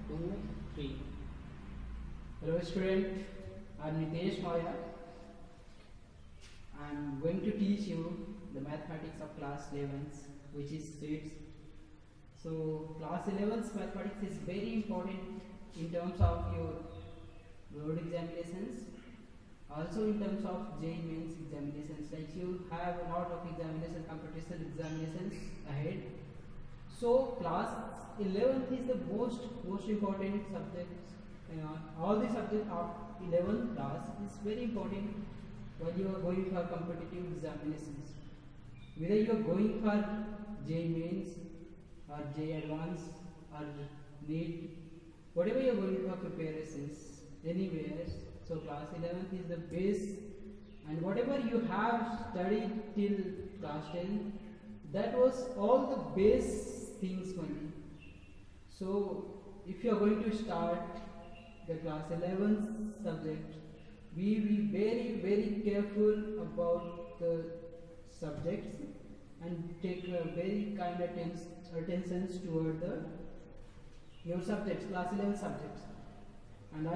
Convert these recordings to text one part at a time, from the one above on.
2, 3. Hello student, I am Nitesh Maya. I am going to teach you the mathematics of class 11th, which is SETS. So class 11th mathematics is very important in terms of your board examinations, also in terms of JEE Mains examinations. Like you have a lot of examinations, computational examinations ahead. So class 11th is the most important subject. All the subjects of 11th class is very important while you are going for competitive examinations. Whether you are going for JEE Mains or JEE Advanced or NEET, whatever you are going for preparations, anywhere. So class 11th is the base, and whatever you have studied till class 10, that was all the base things only. So if you are going to start the class 11th subject, be very careful about the subjects and take a very kind attention toward your subjects, class 11 subjects. And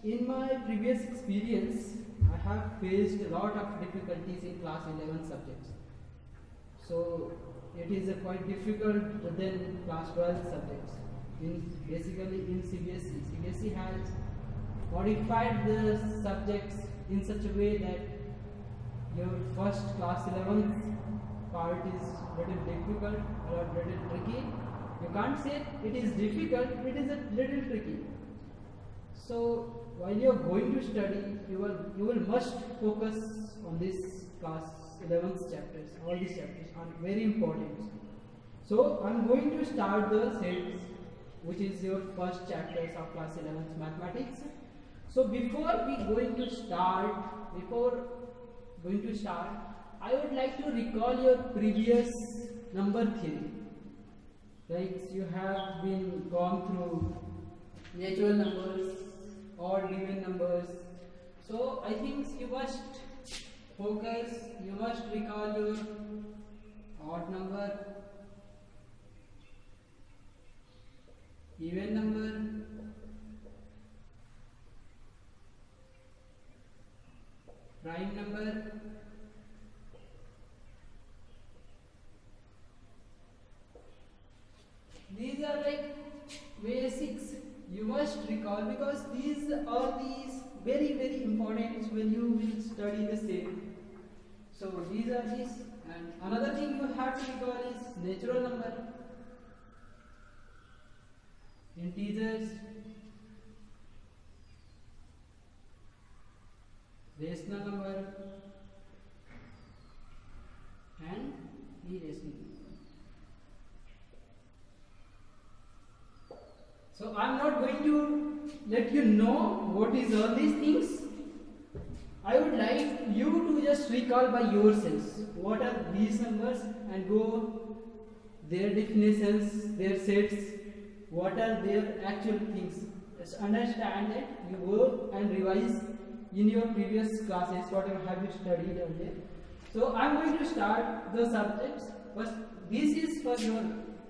in my previous experience, I have faced a lot of difficulties in class 11 subjects. So it is quite difficult than class 12 subjects. Basically in CBSE. CBSE has modified the subjects in such a way that your first class 11th part is little difficult or little tricky. You can't say it is difficult, it is a little tricky. So while you are going to study, you will must focus on this class 11th chapters. All these chapters are very important. So I am going to start the SETS, which is your first chapters of class 11th mathematics. So before going to start, I would like to recall your previous number theory. Like you have been gone through natural numbers, odd even numbers. So I think you must focus, you must recall your odd number, even number, prime number, these are like basics you must recall, because these are very important when you will study the same. So these are these, and another thing you have to recall is natural number, integers, rational number, and irrational number. So I am not going to let you know what is all these things. I would like you to just recall by yourselves what are these numbers and go their definitions, their sets, what are their actual things. Just understand that you go and revise in your previous classes whatever have you studied earlier. So I am going to start the subjects, but this is for your,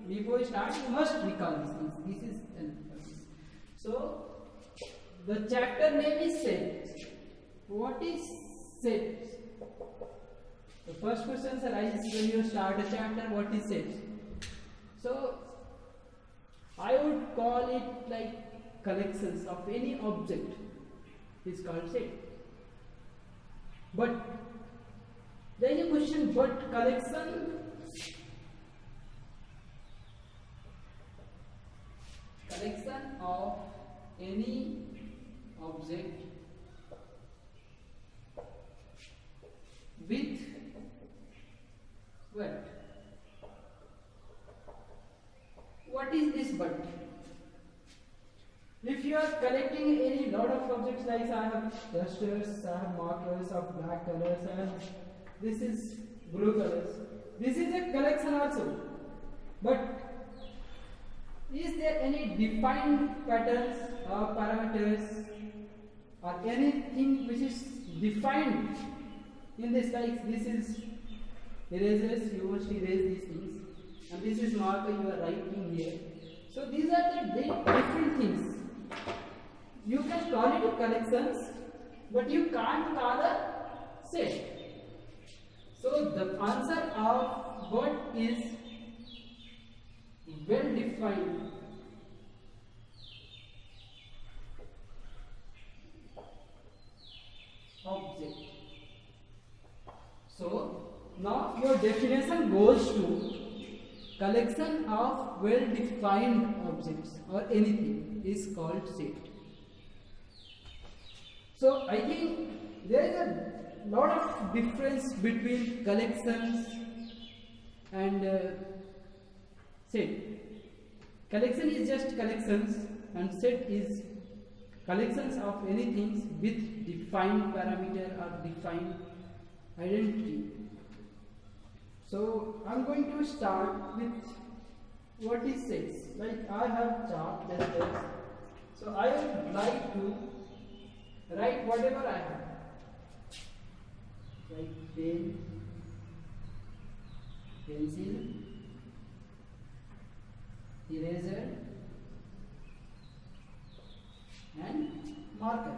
before you start you must recall these things. This is so the chapter name is sets. What is sets? The first question arises when you start a chapter. What is sets? So I would call it like collections of any object is called set. But there is a question, but collection of any object with what is this but? If you are collecting any lot of objects, like I have dusters, I have markers of black colors, and this is blue colors, this is a collection also. But is there any defined patterns or parameters or anything which is defined in this? Like this is erasers, you must erase these things, and this is marker you are writing here. So these are the different things. you can call it a collections, but you can't call a set. So the answer of what is well defined object. So now your definition goes to collection of well defined objects or anything is called set. So I think there is a lot of difference between collections and set. Collection is just collections and set is collections of anything with defined parameter or defined identity. So I am going to start with what is sets. Like I have chart like this. So I would like to write whatever I have. Like pen, pencil, eraser and marker.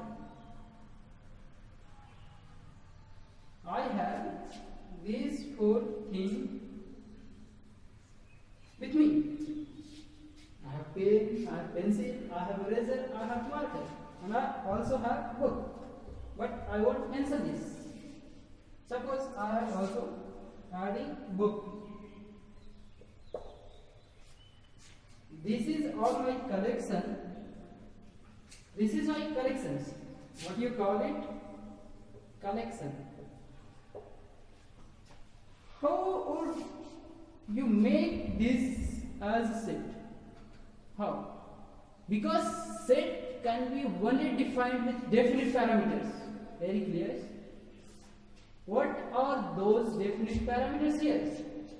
I have these four things with me. I have pen, I have pencil, I have eraser, I have marker, and I also have book. But I won't mention this. Suppose I am also adding book. This is all my collection. This is my collections. What you call it? Collection. How would you make this as a set? How? Because set can be only defined with definite parameters. Very clear? What are those definite parameters here?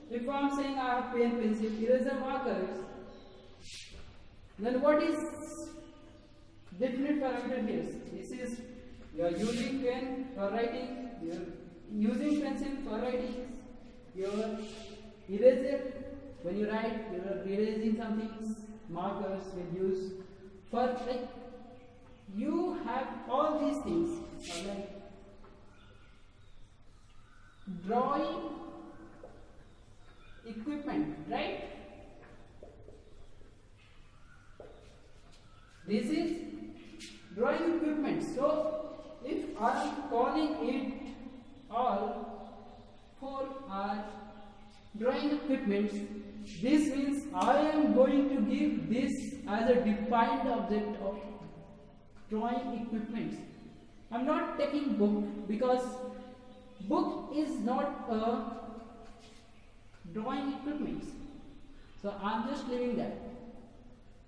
If I am saying I have pen, pencil, eraser, markers, then what is definite parameter here? This is you are using pen for writing, you are using pencil for writing, your eraser when you write, you are erasing something, markers will use for like you have all these things like drawing equipment, right? This is drawing equipment. So if I am calling it all four are drawing equipment, this means I am going to give this as a defined object of drawing equipment. I am not taking book because book is not a drawing equipment. So I am just leaving that.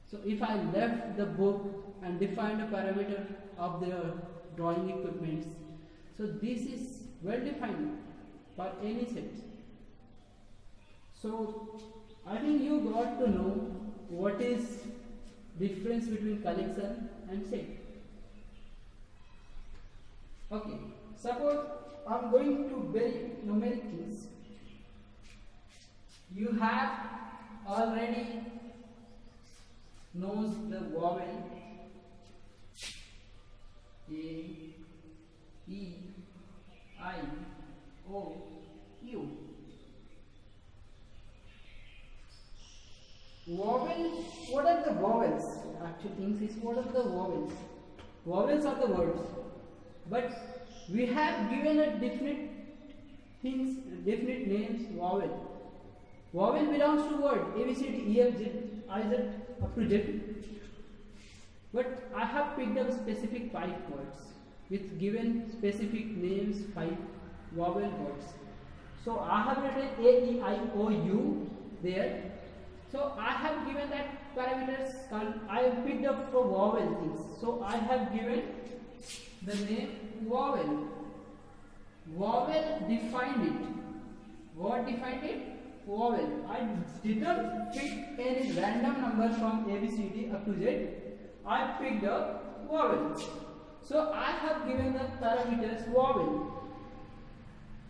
So if I left the book and defined a parameter of the drawing equipment, so this is well defined for any set. So I think you got to know what is difference between collection and set. Okay, suppose I am going to very numeric things. You have already knows the vowel A, E, I, O, U. Vowel, what are the vowels? Actually things is what are the vowels? Vowels are the words. But we have given a definite things, definite names, vowel. Vowel belongs to word A, B, C, D, E, F, Z, I, Z up to Z. But I have picked up specific 5 words with given specific names, 5 vowel words. So I have written A, E, I, O, U there. So I have given that parameters called, I have picked up for vowel things. So I have given the name vowel. Vowel defined it. What defined it? Vowel. I didn't pick any random number from A, B, C, D up to Z. I picked up vowel. So I have given the parameters vowel.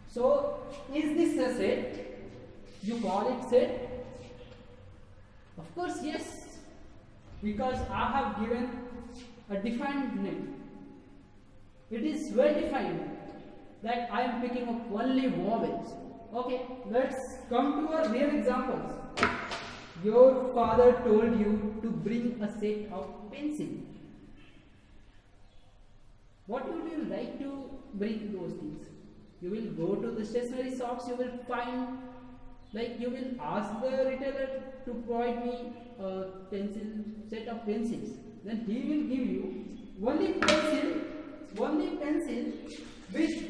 So is this a set? You call it set? Of course yes. Because I have given a defined name. It is well defined that I am picking up only vowels. Okay, let's come to our real examples. Your father told you to bring a set of pencils. What would you like to bring those things? You will go to the stationery shops, you will find, like you will ask the retailer to provide me a set of pencils. Then he will give you only pencil with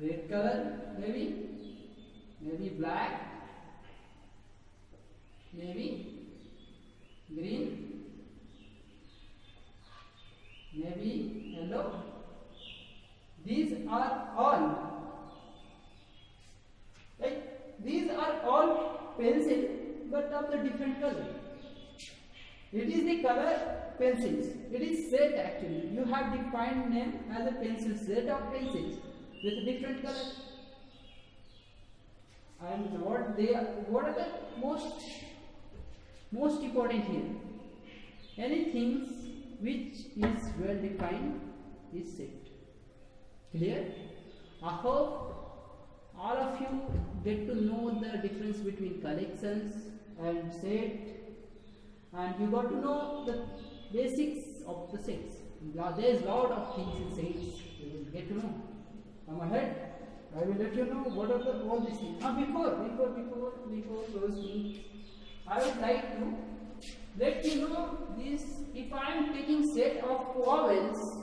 red color, maybe black, maybe green, maybe yellow. These are all pencil, but of the different color. It is the color pencils. It is set actually. You have defined name as a pencil set of pencils with different color. And what are the most important here? Anything which is well defined is set. Clear? I hope all of you get to know the difference between collections and set, and you got to know the basics of the sets. There is lot of things in sets you will get to know. Come ahead, I will let you know what are all these things. Before those things, I would like to let you know this. If I am taking set of vowels,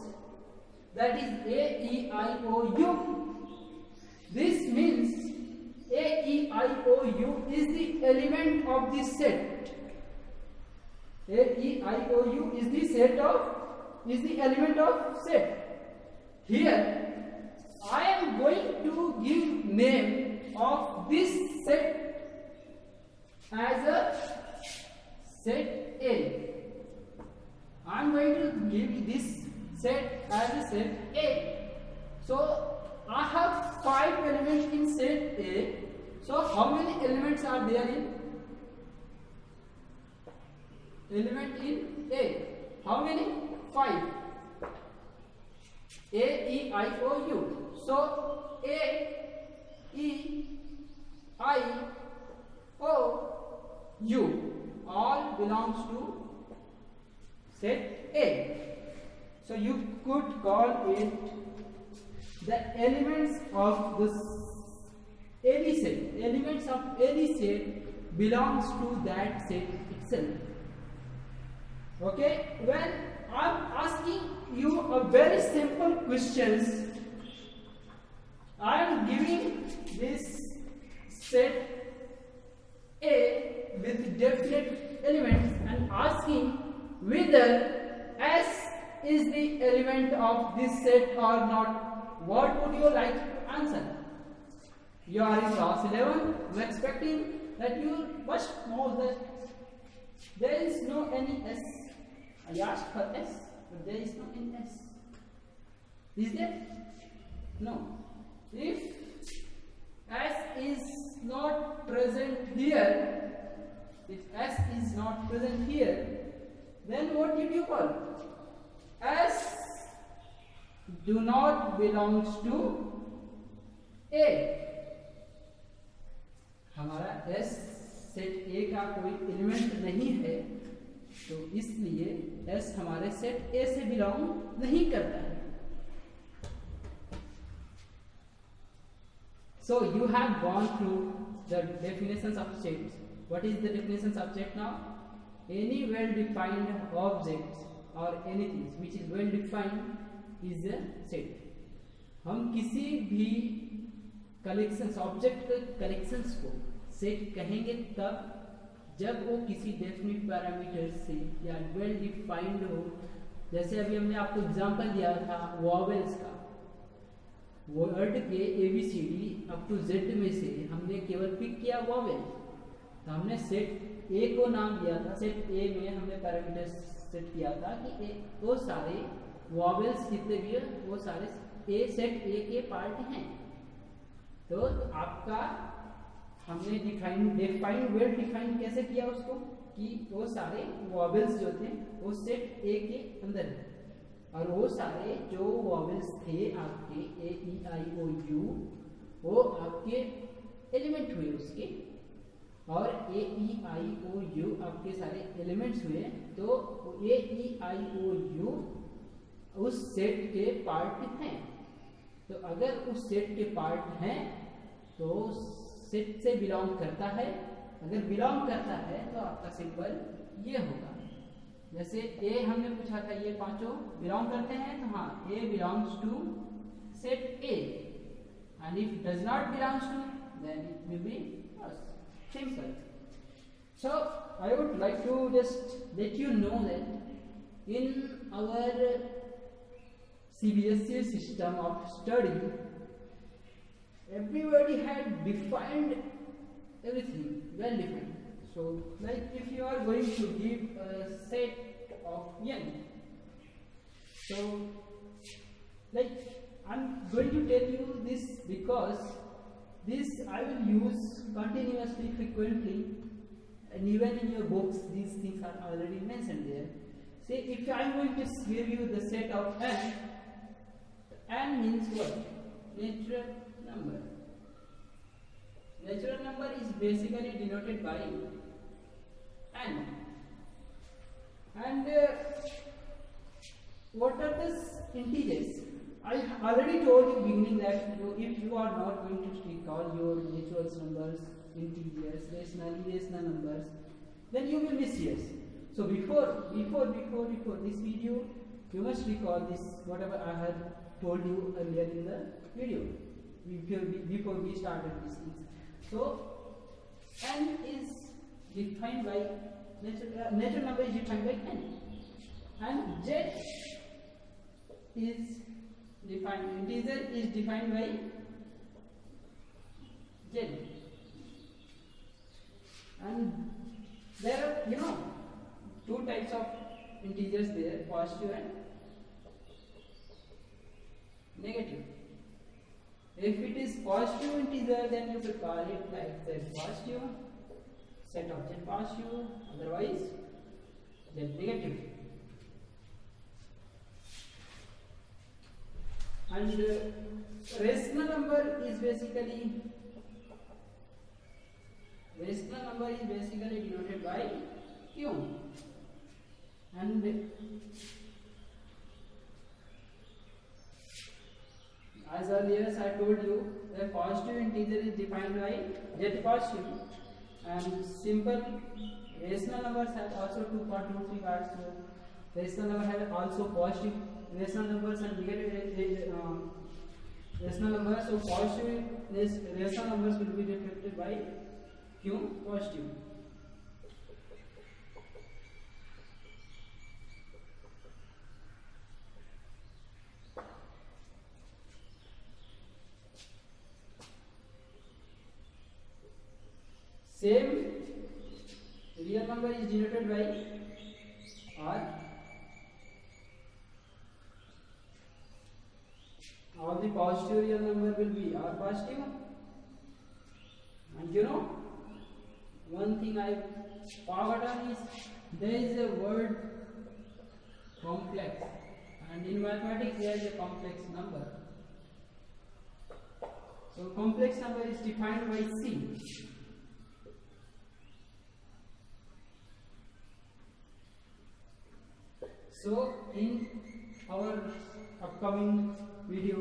that is A, E, I, O, U. This means A, E, I, O, U is the element of this set. A, E, I, O, U is the element of set. Here I am going to give name of this set as a set A. I am going to give this set as a set A. So I have 5 elements in set A. So how many elements are there in A? How many? 5. A, E, I, O, U. So A, E, I, O, U all belongs to set A. So you could call it the elements of this any set. Elements of any set belongs to that set itself. Okay, when I am asking you a very simple questions, I am giving this set A with definite elements and asking whether S is the element of this set or not. What would you like to answer? You are in class 11. I am expecting that you must know that there is no any S. I asked for S, but there is no any S. Is there? No. If S is not present here, then what did you call? S do not belongs to A. हमारा S set A का कोई element नहीं है, तो इसलिए S हमारे set A से belong नहीं करता है. So you have gone through the definitions of sets. What is the definitions of set now? Any well-defined objects or anything which is well-defined is a set. हम किसी भी collections object collections को set कहेंगे तब जब वो किसी definite parameter से या वेल डिफाइंड हो. जैसे अभी हमने आपको एग्जांपल दिया था वॉवेल्स का. वर्ड के ABCD अप टू Z में से हमने केवल पिक किया वॉवेल, तो हमने सेट A को नाम दिया था. सेट A में हमने पैरामीटर सेट किया था कि वो सारे वॉवेल्स जितने भी है वो सारे सेट A के पार्ट हैं. तो आपका हमने डिफाइन वेल डिफाइन कैसे किया उसको कि वो सारे वॉवेल्स जो थे वो सेट ए के अंदर है, और वो सारे जो वॉवेल्स थे आपके ए ई आई ओ यू वो आपके एलिमेंट हुए उसके, और ए ई आई ओ यू आपके सारे एलिमेंट्स हुए, तो ए ई आई ओ यू उस सेट के पार्ट हैं। तो अगर उस सेट के पार्ट हैं तो सेट से बिलोंग करता है, अगर बिलोंग करता है तो आपका सिंबल ये होगा। जैसे ए हमने पूछा था ये पांचों बिलोंग करते हैं, तो हाँ A belongs to set A, and if does not belongs to then it will be false. Simple. So I would like to just let you know that in our CBSE system of study, everybody had defined everything, well defined. So like if you are going to give a set of n, so like I'm going to tell you this because this I will use continuously, frequently, and even in your books these things are already mentioned there. Say if I am going to give you the set of n, n means what? Natural number. Natural number is basically denoted by n. And what are the integers? I already told you beginning that if you are not going to recall your natural numbers, integers, irrational numbers, then you will be serious. So before this video, you must recall this whatever I had told you earlier in the video before we started these things. So n is defined by natural number is defined by n, and z is defined, integer is defined by z. And there are two types of integers there, positive and negative. If it is positive integer, then you could call it like z positive, set of z positive, otherwise z negative. And rational number is basically denoted by q, and as earlier I told you, the positive integer is defined by z positive, and simple rational numbers have also two parts. So rational number have also positive rational numbers and negative rational numbers. So positive rational numbers will be reflected by q positive. Same real number is denoted by r. All the positive real number will be r positive. And one thing I forgotten is there is a word complex, and in mathematics there is a complex number. So complex number is defined by c. So in our upcoming video,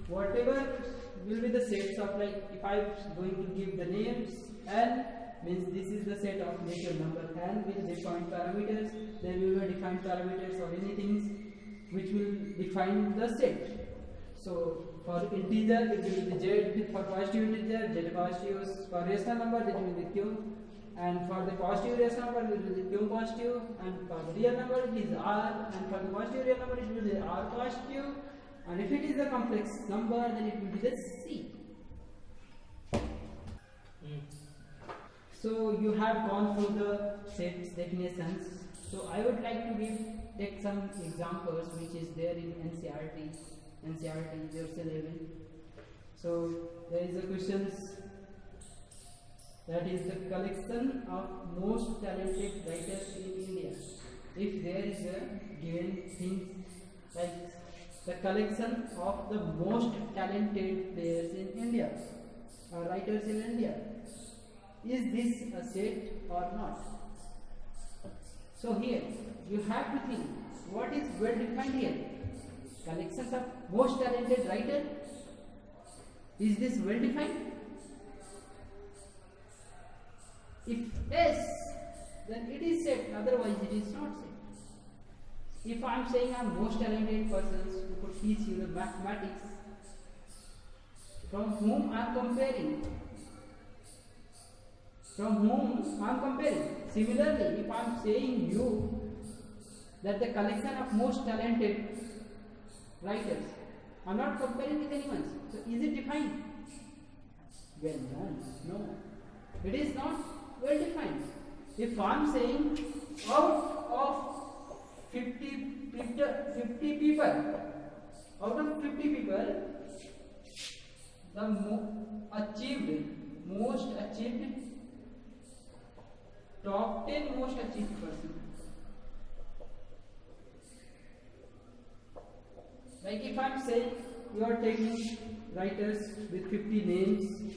whatever will be the sets of, like if I am going to give the names, n means this is the set of natural number, n will define parameters, there will be defined parameters of anything which will define the set. So for integer it will be z, for positive integer z positive, for rational number it will be q, and for the positive rational number it will be q positive, and for the real number it is r, and for the positive real number it will be r positive, and if it is a complex number then it will be the c. So you have gone through the sets definitions. So I would like to take some examples which is there in NCERT verse 11. So there is a questions that is the collection of most talented writers in India. If there is a given thing like the collection of the most talented players in India or writers in India, is this a set or not? So here you have to think what is well defined here. Collections of most talented writer, is this well defined? If yes, then it is set, otherwise it is not set. If I am saying I am most talented persons who could teach you the mathematics, from whom I am comparing? From whom I am comparing? Similarly, if I am saying you that the collection of most talented writers, I am not comparing with anyone. So is it defined? Well, no. It is not well defined. If I am saying out of 50 people, out of 50 people, the most achieved, top 10 most achieved person. Like if I am saying you are taking writers with 50 names,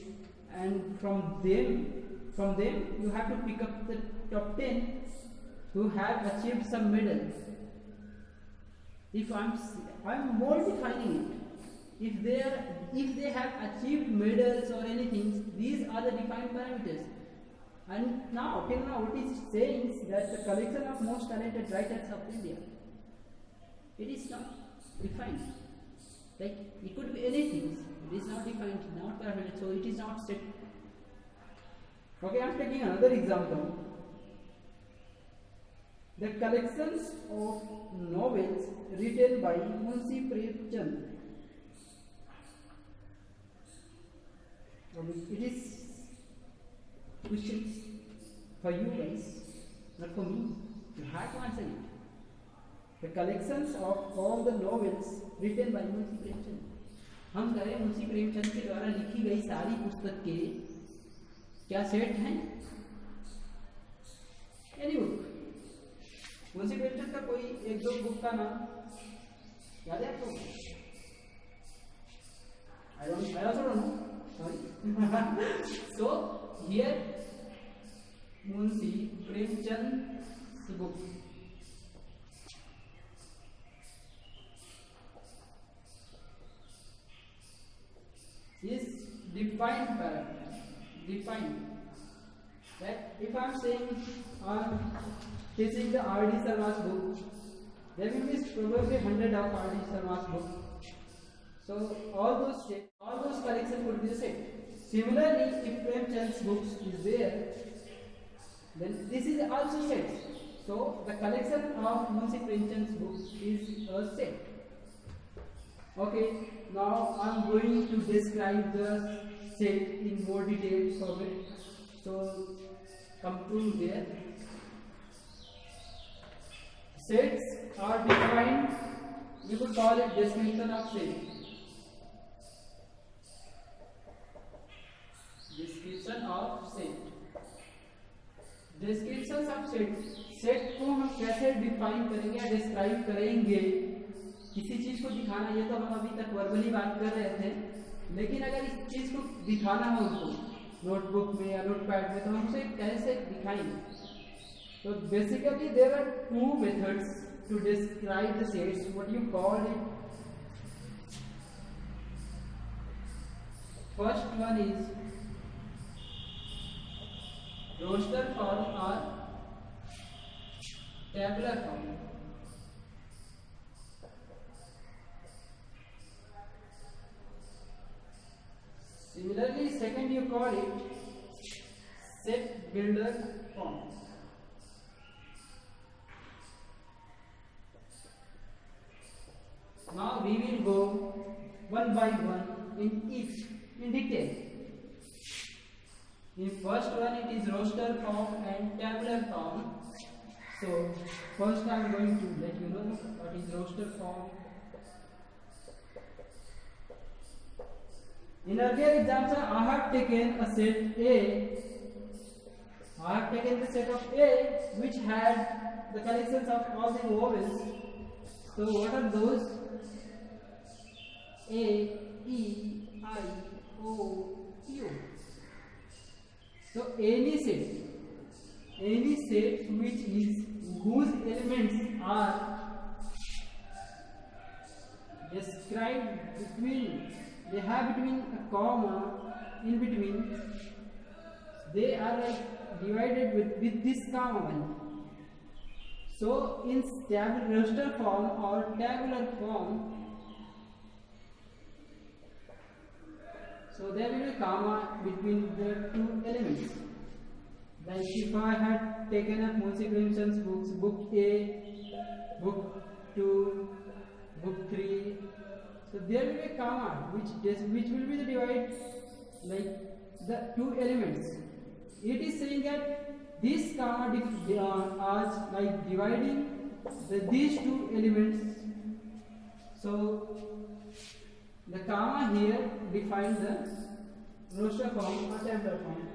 and from them you have to pick up the top 10 who have achieved some medals. If I'm more defining it, if they have achieved medals or anything, these are the defined parameters. And till now it is saying that the collection of most talented writers of India, it is not defined. Like it could be anything, it is not defined, not parameter, so it is not set. Okay, I am taking another example. The collections of novels written by Munshi Premchand. It is questions for you guys, not for me. You have to answer it. The collections of all the novels written by Munshi Premchand. हम करें मुंशी प्रेमचंद के द्वारा लिखी गई सारी पुस्तक के क्या सेट हैं? Any book. मुंशी प्रेमचंद का कोई एक दो बुक का नाम याद है आपको? I also don't know. Sorry. So here Munshi Premchand's book. Is defined that if I am saying teaching the R.D. Sharma's book, there will be probably 100 of R.D. Sharma's book. So all those collections would be the same. Similarly, if Premchand's books is there, then this is also set. So the collection of Munshi Premchand's books is a set. Okay, now I am going to describe the set in more detail for it. So come to there. Sets are defined, you could call it description of set. Description of set. Descriptions of set. Set को हम कैसे define करेंगे या describe करेंगे, किसी चीज को दिखाना, ये तो हम अभी तक वर्बली बात कर रहे थे, लेकिन अगर इस चीज को दिखाना हो उनको नोटबुक में या नोटपैड में, तो हम उसे कैसे दिखाएंगे? तो basically there are two methods to describe the sets. What you call it, first one is roster form और tabular form. Similarly, second you call it set builder form. Now we will go one by one in each in detail. In first one it is roster form and tabular form. So first I am going to let you know what is roster form. In earlier example I have taken a set A I have taken the set of A which had the collections of all the vowels. So what are those? A, E, I, O, U. So any set which is whose elements are described between, they have between a comma in between, they are like divided with this comma one. So in raster form or tabular form, so there will be a comma between the two elements. Like if I had taken up Munshi Premchand's books, book A, book 2, book 3, so there will be a comma which will be the divide, like the two elements. It is saying that this comma is like dividing these two elements. So the comma here defines the roster form or tabular form.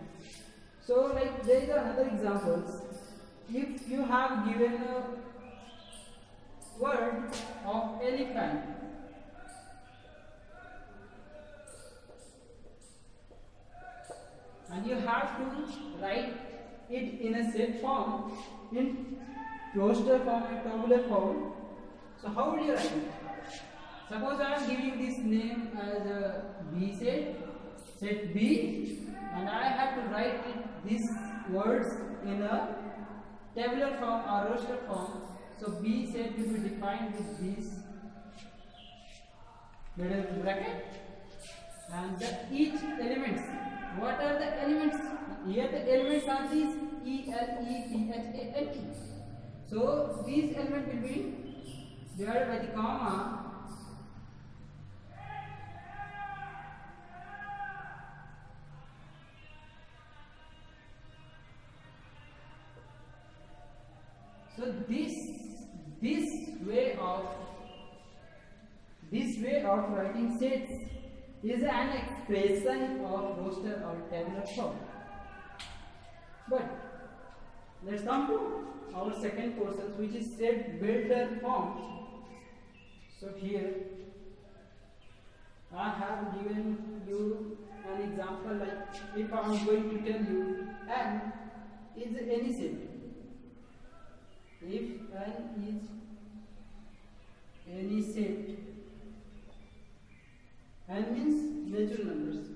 So like there is another examples. If you have given a word of any kind, and you have to write it in a set form, in roster form and tabular form. So how would you write it? Suppose I am giving this name as a B set B, and I have to write these words in a tabular form or roster form. So B set will be defined with this middle bracket, and each elements. What are the elements? Here the elements are these E, L, E, P, H, A, L, E. So these elements will be divided by the comma. So this way of writing sets is an expression of roster or tabular form. But let's come to our second portion, which is set builder form. So here I have given you an example, like if I am going to tell you N is any set. If N is any set, N means natural numbers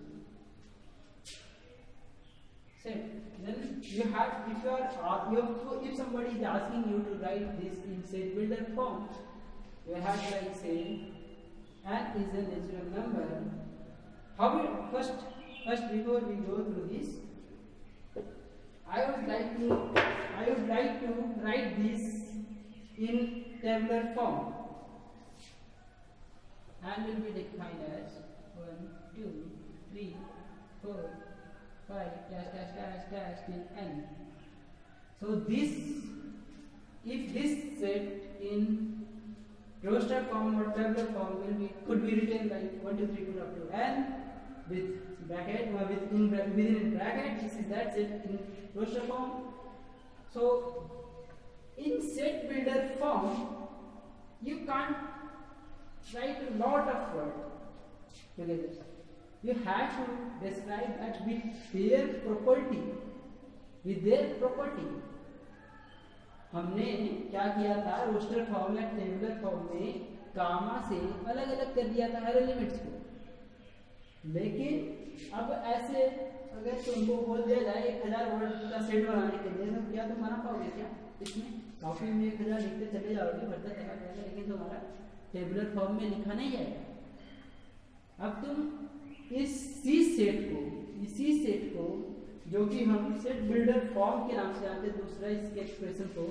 set, then you have, if somebody is asking you to write this in set builder form, you have to like say N is a natural number. How will first before we go through this, I would like to write this in tabular form, and will be defined as 1, 2, 3, 4, 5 dash till n. So this, if this set in roster form or tabular form could be written like 1, 2, 3, 4 up to n with bracket or within bracket. This is that set in roster form. So in set builder form, you can't write a lot of words together. You have to describe that with their property. हमने क्या किया था, roster form या tabular form में कामा से अलग अलग कर दिया था हर एलिमेंट्स को. लेकिन अब ऐसे अगर तुमको बोल दिया जाए 1000 वर्ड का सेट बनाने के लिए, तो क्या तुम बना पाओगे क्या? इसमें कॉपी में 1000 लिखते चले जाओगे, बढ़ता चला जाएगा, लेकिन तुम्हारा टेबुलर फॉर्म में लिखा नहीं जाएगा. अब तुम इसी सेट को जो कि हम सेट बिल्डर फॉर्म के नाम से जानते हैं, दूसरा इसके एक्सप्रेशन को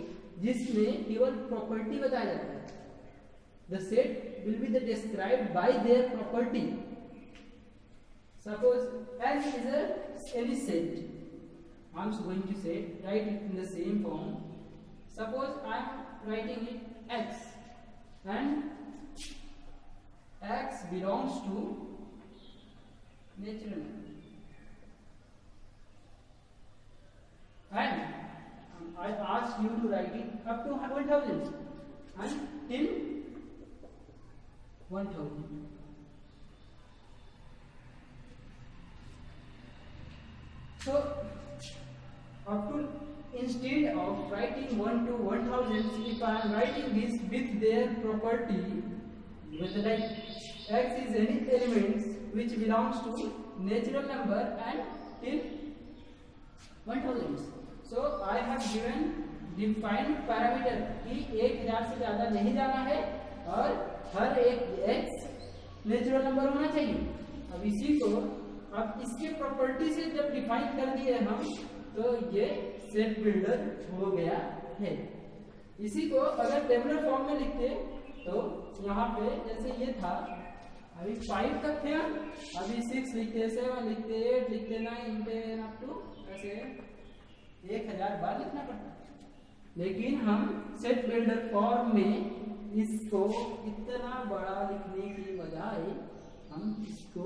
जिसमें केवल प्रॉपर्टी बताया जाता है. The set will be described bye their property. Suppose N is any set. I am going to say write it in the same form. Suppose I am writing it X, and X belongs to natural number. and I asked you to write it up to 1000 and till 1000. So up to, instead of writing 1 to 1000, if I am writing this with their property, with like x is any elements which belongs to natural number and till 1000. So I have given defined parameter कि 1000 से ज्यादा नहीं जाना है और हर एक x natural number होना चाहिए। अब इसी को, अब इसके प्रॉपर्टी से जब डिफाइन कर दिए हम, तो ये सेट बिल्डर हो गया है। इसी को अगर टेबुलर फॉर्म में लिखते तो यहाँ पे जैसे ये था, अभी 5 तक थे हम, अभी 6 लिखते, 7 लिखते, 8 लिखते, 9 10 अप टू ऐसे 1000 बार लिखना पड़ता। लेकिन हम सेट बिल्डर फॉर्म में इसको इतना बड़ा लिखने की बजाय हम इसको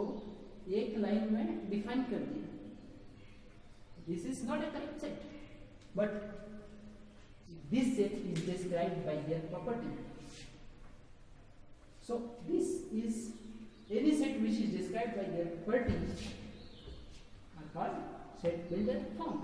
एक लाइन में डिफाइन कर दिए। This is not a correct set, but this set is described by their property. So this is any set which is described by their property are called set builder form.